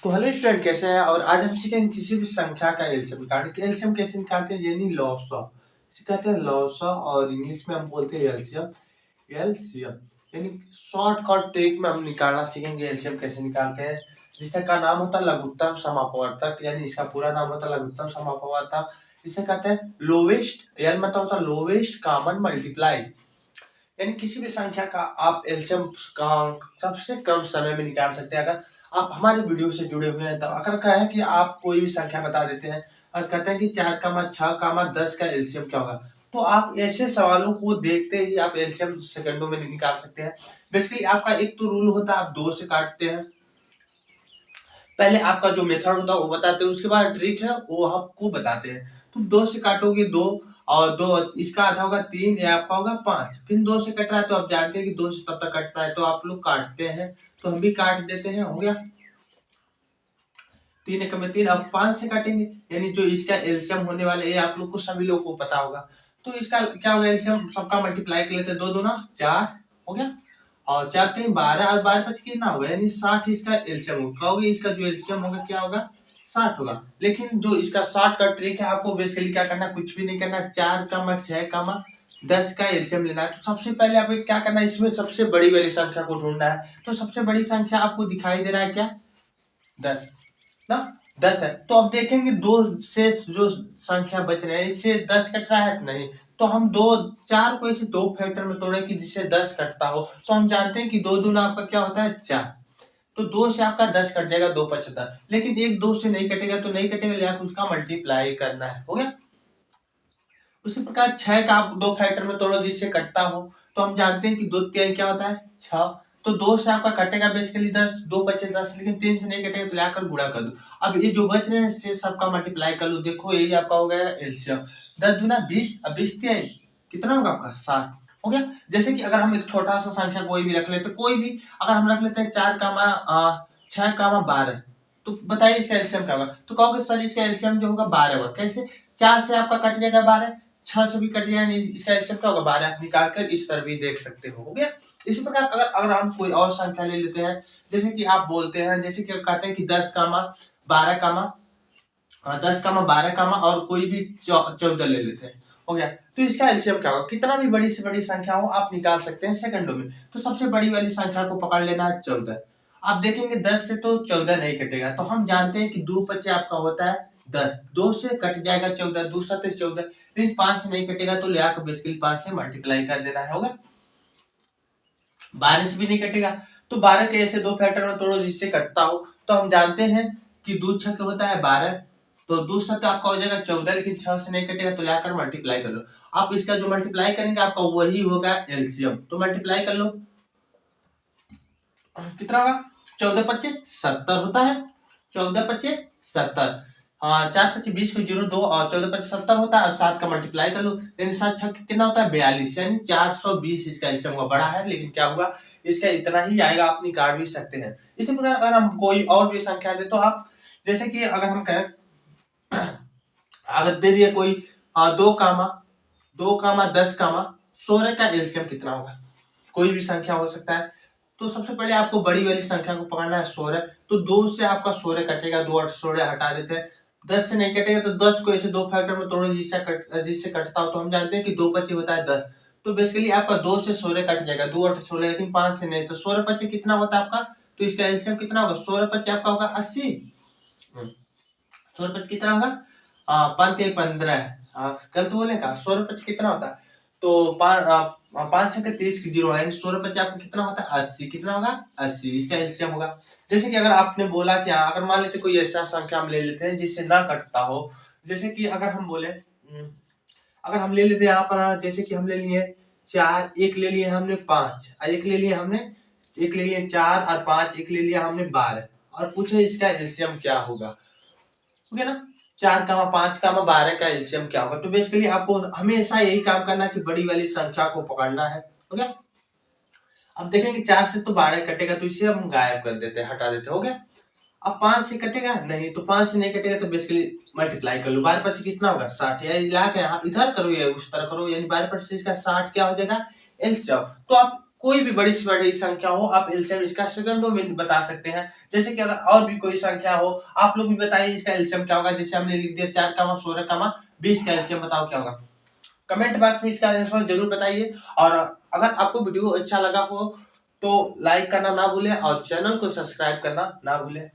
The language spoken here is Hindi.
तो हेलो स्टूडेंट, कैसे हैं। और आज हम सीखेंगे किसी भी संख्या का एलसीएम निकालने। एलसीएम कैसे निकालते हैं, यानी लॉस ऑफ, इसे कहते हैं लॉस ऑफ, और इंग्लिश में हम बोलते हैं एलसीएम। एलसीएम यानी शॉर्टकट ट्रिक में हम निकालना सीखेंगे एलसीएम कैसे निकालते हैं। जिसका नाम होता है लघुत्तम समापवर्तक, यानी इसका पूरा नाम होता है लघुत्तम समापवर्तक। इसे कहते हैं लोवेस्ट, एल मतलब होता है लोवेस्ट कॉमन मल्टीप्लाई, यानी किसी भी संख्या का आप एलसीएम का सबसे कम समय में निकाल सकते हैं। अगर आप हमारे वीडियो से जुड़े हुए हैं तो अगर कहा है कि आप कोई भी संख्या बता देते हैं और कहते हैं कि 4, 6, 10 का एलसीएम क्या होगा, तो आप ऐसे सवालों को देखते ही आप एलसीएम सेकंडों में निकाल सकते हैं। बेसिकली आपका एक तो रूल होता है, आप 2 से काटते हैं। पहले आपका जो मेथड होता है वो बताते हैं, उसके बाद ट्रिक है वो आपको बताते हैं। तो 2 से काटोगे 2, और 2 इसका आधा होगा 3, ये आपका होगा 5। फिर 2 से कट रहा है तो आप जानते हैं कि 2 से तब तक कटता है, तो आप लोग काटते हैं, तो हम भी काट देते हैं, हो गया 3 एकम में 3। अब 5 से काटेंगे, यानी जो इसका एलसीएम होने वाला है, ये आप लोग को सभी लोग को पता होगा। तो इसका क्या होगा, एलसीएम सबका मल्टीप्लाई कर लेते हैं, 2 दूना 4 हो गया, और 4 3 12, और 12 5 कितना होगा, यानी 60 इसका एलसीएम होगा। कहोगे इसका जो एलसीएम होगा क्या होगा, 60 होगा। लेकिन जो इसका 60 का ट्रिक है, आपको बेसिकली क्या करना है, कुछ भी नहीं करना है। 4, 6, 10 का एलसीएम लेना है। तो सबसे पहले आपको क्या करना है, इसमें सबसे बड़ी वाली संख्या को ढूंढना है। तो सबसे बड़ी संख्या आपको दिखाई दे रहा है क्या, 10 ना, 10 है। तो अब देखेंगे 2 से जो संख्या बच रहे हैं, इससे 10 कट रहा है नहीं, तो हम 4 को इसे 2 फैक्टर में तोड़े कि जिससे 10 कटता हो। तो हम जानते हैं कि 2 दूना आपका क्या होता है 4, तो 2 से आपका 10 कट जाएगा, 2 75। लेकिन एक 2 से नहीं कटेगा, तो नहीं कटेगा, लिहाजा उसका मल्टीप्लाई करना है, हो गया। उसी प्रकार 6 का आप 2 फैक्टर में तोड़ो जिससे कटता हो, तो हम जानते हैं कि 2 3 क्या होता है 6, तो 2 से आपका कटेगा बेसिकली 10, 2 बचे 10, लेकिन 3 से नहीं कटेगा, तो लाकर गुणा कर दो। अब ये जो बच रहे हैं से सबका मल्टीप्लाई कर लो, देखो यही आपका हो गया एलसीएम। 10 दूना 20, अब 20 कितना होगा आपका 60, हो गया। जैसे कि अगर हम एक छोटा सा संख्या कोई भी रख लेते, कोई भी अगर हम रख लेते हैं 4, 6, 12, तो बताइए इसका एलसीएम क्या होगा। तो कहोगे सर इसका एलसीएम जो होगा 12 होगा। कैसे, 4 से आपका कट जाएगा 12, 6 से भी कट गया, इसका एलसीएम क्या होगा 12। आप निकाल कर इस तरह भी देख सकते हो गया। इसी प्रकार अगर अगर हम कोई और संख्या ले लेते हैं, जैसे कि आप बोलते हैं, जैसे कि कहते हैं कि 10, 12, और कोई भी 14 ले लेते हैं, हो गया। तो इसका एलसीएम क्या होगा, कितना भी बड़ी से बड़ी संख्या हो आप निकाल सकते हैं सेकंडों में। तो सबसे बड़ी वाली संख्या को पकड़ लेना है 14। आप देखेंगे 10 से तो 14 नहीं कटेगा, तो हम जानते हैं कि 2 पचे आपका होता है 10, 2 से कट जाएगा 14, 2 7 14, लेकिन 5 से नहीं कटेगा, तो ले आकर बेसिकली 5 से मल्टीप्लाई कर देना है, होगा। 12 से भी नहीं कटेगा, तो 12 के ऐसे 2 फैक्टर में तोड़ो जिससे कटता हो। तो हम जानते हैं कि 2 6 होता है 12, तो 2 7 आपका हो जाएगा 14, लेकिन 6 से नहीं कटेगा, तो लाकर मल्टीप्लाई कर लो। आप इसका जो मल्टीप्लाई करेंगे आपका वही होगा एलसीएम, तो मल्टीप्लाई कर लो, कितना होगा, 14 25 70 होता है, 14 25 70। हाँ, 4 25 20 को 0 2, और 14 25 70 होता है, और 7 का मल्टीप्लाई कर लो, यानी 7 6 कितना होता है 42, यानी 420 इसका एलसीएम होगा। बड़ा है लेकिन क्या हुआ, इसका इतना ही आएगा, आप निकाल भी सकते हैं। इसी प्रकार अगर हम कोई और भी संख्या दे, तो आप जैसे कि अगर हम कहें, अगर दे दिए कोई 2, 10, 16 का एलसीएम कितना होगा, कोई भी संख्या हो सकता है। तो सबसे पहले आपको बड़ी वाली संख्या को पकड़ना है 16, तो 2 से आपका 16 कटेगा, 2 8 16 हटा देते हैं। 10 से नहीं कटेगा, तो 10 को ऐसे 2 फैक्टर में तोड़ो जिससे कटता हो, तो हम जानते हैं कि 2 पचे होता है 10, तो बेसिकली आपका 2 से 16 कट जाएगा, 2 8 16, लेकिन 5 से नहीं, तो 16 पचे कितना होता है आपका, तो इसका एलसीएम कितना होगा, 16 पचे आपका होगा 80। 16 पचे कितना होगा, 5 गलत बोले का, 16 पचे कितना होता है, तो 5 6 30 की 0 है, 16 पचे आपका कितना होता है 80, कितना होगा 80, इसका एलसीएम होगा। जैसे कि अगर आपने बोला कि अगर मान लेते कोई ऐसा संख्या हम ले लेते हैं जिससे ना कटता हो, जैसे कि अगर हम बोले, अगर हम ले लेते हैं यहाँ पर, जैसे कि हम ले लिए 4, एक ले लिए हमने 5, एक ले लिए हमने, एक ले लिए 4 और 5, एक ले लिया हमने 12, और पूछे इसका एलसीएम क्या होगा, ठीक है ना। 4, 5, 12 का एलसीएम क्या होगा, तो बेसिकली आपको हमेशा यही काम करना कि बड़ी वाली संख्या को पकड़ना है, हो गया। अब देखेंगे 4 से तो 12 कटेगा, तो इसे हम गायब कर देते हैं, हटा देते हैं, हो गया। अब 5 से कटेगा नहीं, तो 5 से नहीं कटेगा, तो बेसिकली मल्टीप्लाई कर लो, 12 पच्चीस कितना होगा 60, या इधर करो या उस तरह करो, यानी 12 पच्चीस का 60 क्या हो जाएगा एलसीएम। तो आप कोई भी बड़ी से बड़ी संख्या हो, आप एलसीएम इसका सेकंडों में बता सकते हैं। जैसे कि अगर और भी कोई संख्या हो, आप लोग भी बताइए इसका एलसीएम क्या होगा। जैसे हमने लिख दिया 4, 16, 20 का एलसीएम बताओ क्या होगा। कमेंट बॉक्स में इसका आंसर जरूर बताइए। और अगर आपको वीडियो अच्छा लगा हो तो लाइक करना ना भूलें और चैनल को सब्सक्राइब करना ना भूलें।